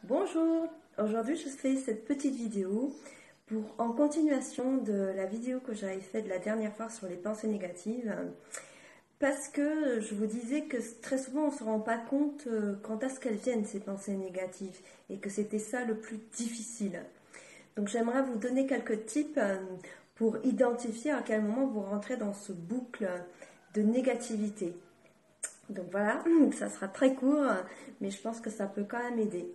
Bonjour, aujourd'hui je fais cette petite vidéo en continuation de la vidéo que j'avais faite la dernière fois sur les pensées négatives, parce que je vous disais que très souvent on ne se rend pas compte quant à ce qu'elles viennent, ces pensées négatives, et que c'était ça le plus difficile. Donc j'aimerais vous donner quelques tips pour identifier à quel moment vous rentrez dans ce boucle de négativité. Donc voilà, ça sera très court, mais je pense que ça peut quand même aider.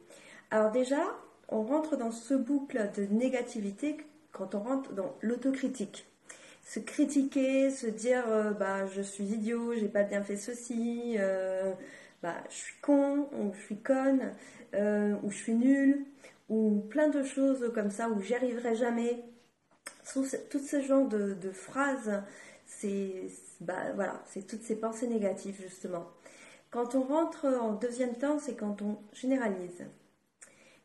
Alors déjà, on rentre dans ce boucle de négativité quand on rentre dans l'autocritique. Se critiquer, se dire je suis idiot, j'ai pas bien fait ceci, je suis con, ou je suis conne, ou je suis nulle, ou plein de choses comme ça, où j'y arriverai jamais. Tout ce genre de phrases, c'est toutes ces pensées négatives justement. Quand on rentre en deuxième temps, c'est quand on généralise.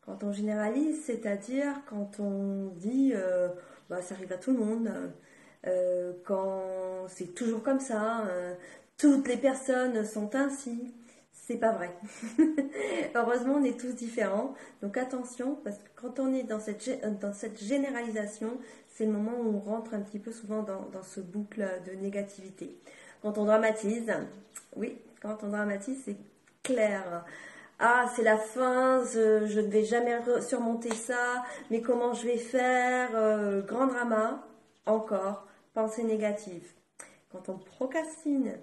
Quand on généralise, c'est-à-dire quand on dit ça arrive à tout le monde, quand c'est toujours comme ça, toutes les personnes sont ainsi. C'est pas vrai. Heureusement, on est tous différents. Donc attention, parce que quand on est dans cette généralisation, c'est le moment où on rentre un petit peu souvent dans ce boucle de négativité. Quand on dramatise, oui, quand on dramatise, c'est clair. Ah, c'est la fin, je ne vais jamais surmonter ça, mais comment je vais faire? Grand drama, encore, pensée négative. Quand on procrastine,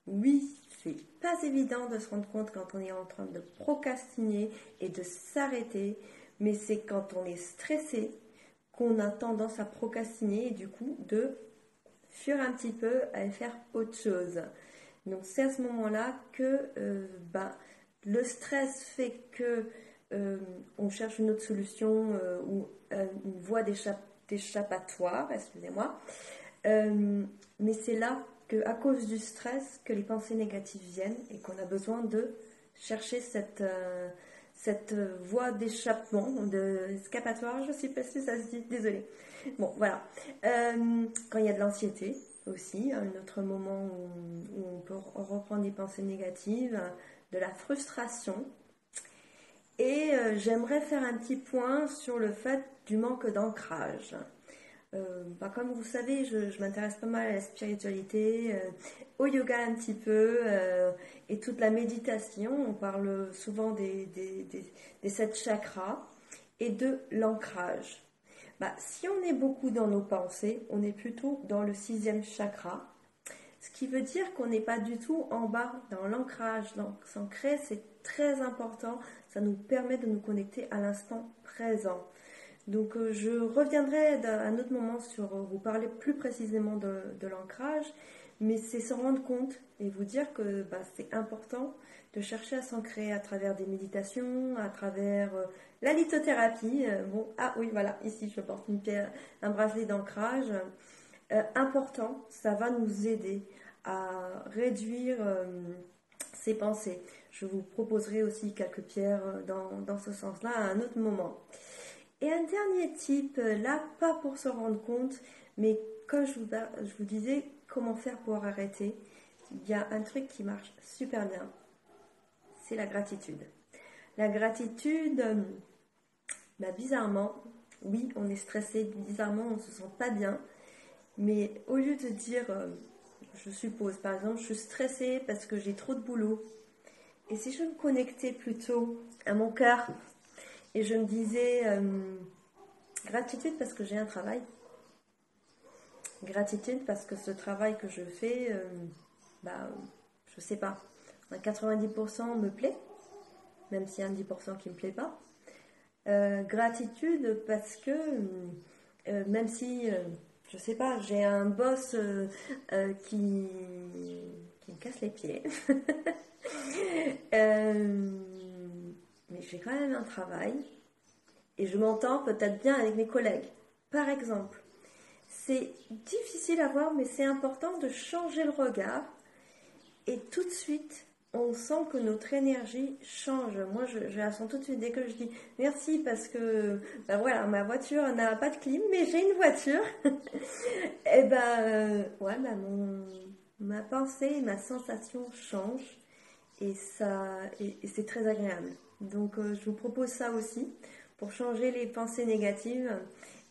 oui, c'est pas évident de se rendre compte quand on est en train de procrastiner et de s'arrêter, mais c'est quand on est stressé qu'on a tendance à procrastiner et du coup de fuir un petit peu à faire autre chose. Donc c'est à ce moment-là que le stress fait que on cherche une autre solution ou une voie d'échappatoire, excusez-moi. Mais c'est là que, à cause du stress, que les pensées négatives viennent et qu'on a besoin de chercher cette voie d'échappement, d'escapatoire, je ne sais pas si ça se dit, désolée. Bon, voilà. Quand il y a de l'anxiété aussi, un autre moment où on peut reprendre des pensées négatives, de la frustration. Et j'aimerais faire un petit point sur le fait du manque d'ancrage. Comme vous savez, je m'intéresse pas mal à la spiritualité, au yoga un petit peu, et toute la méditation. On parle souvent des 7 chakras et de l'ancrage. Si on est beaucoup dans nos pensées, on est plutôt dans le 6e chakra, ce qui veut dire qu'on n'est pas du tout en bas dans l'ancrage. Donc s'ancrer, c'est très important, ça nous permet de nous connecter à l'instant présent. Donc je reviendrai à un autre moment sur vous parler plus précisément de l'ancrage, mais c'est se rendre compte et vous dire que c'est important de chercher à s'ancrer à travers des méditations, à travers la lithothérapie. Ah oui, voilà, ici je porte un bracelet d'ancrage. Important, ça va nous aider à réduire ces pensées. Je vous proposerai aussi quelques pierres dans ce sens-là à un autre moment. Et un dernier type, là, pas pour se rendre compte, mais comme je vous disais, comment faire pour arrêter, il y a un truc qui marche super bien, c'est la gratitude. La gratitude, bizarrement, oui, on est stressé, bizarrement, on ne se sent pas bien, mais au lieu de dire, je suppose, par exemple, je suis stressée parce que j'ai trop de boulot, et si je me connectais plutôt à mon cœur, et je me disais, gratitude parce que j'ai un travail. Gratitude parce que ce travail que je fais, je sais pas, à 90% me plaît, même s'il y a un 10% qui me plaît pas. Gratitude parce que même si, je sais pas, j'ai un boss qui me casse les pieds, mais j'ai quand même un travail et je m'entends peut-être bien avec mes collègues. Par exemple, c'est difficile à voir, mais c'est important de changer le regard et tout de suite, on sent que notre énergie change. Moi, je la sens tout de suite dès que je dis merci parce que ma voiture n'a pas de clim, mais j'ai une voiture. Et ma pensée, ma sensation change et c'est très agréable. Donc je vous propose ça aussi pour changer les pensées négatives.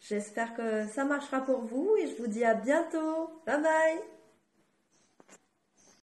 J'espère que ça marchera pour vous et je vous dis à bientôt. Bye bye!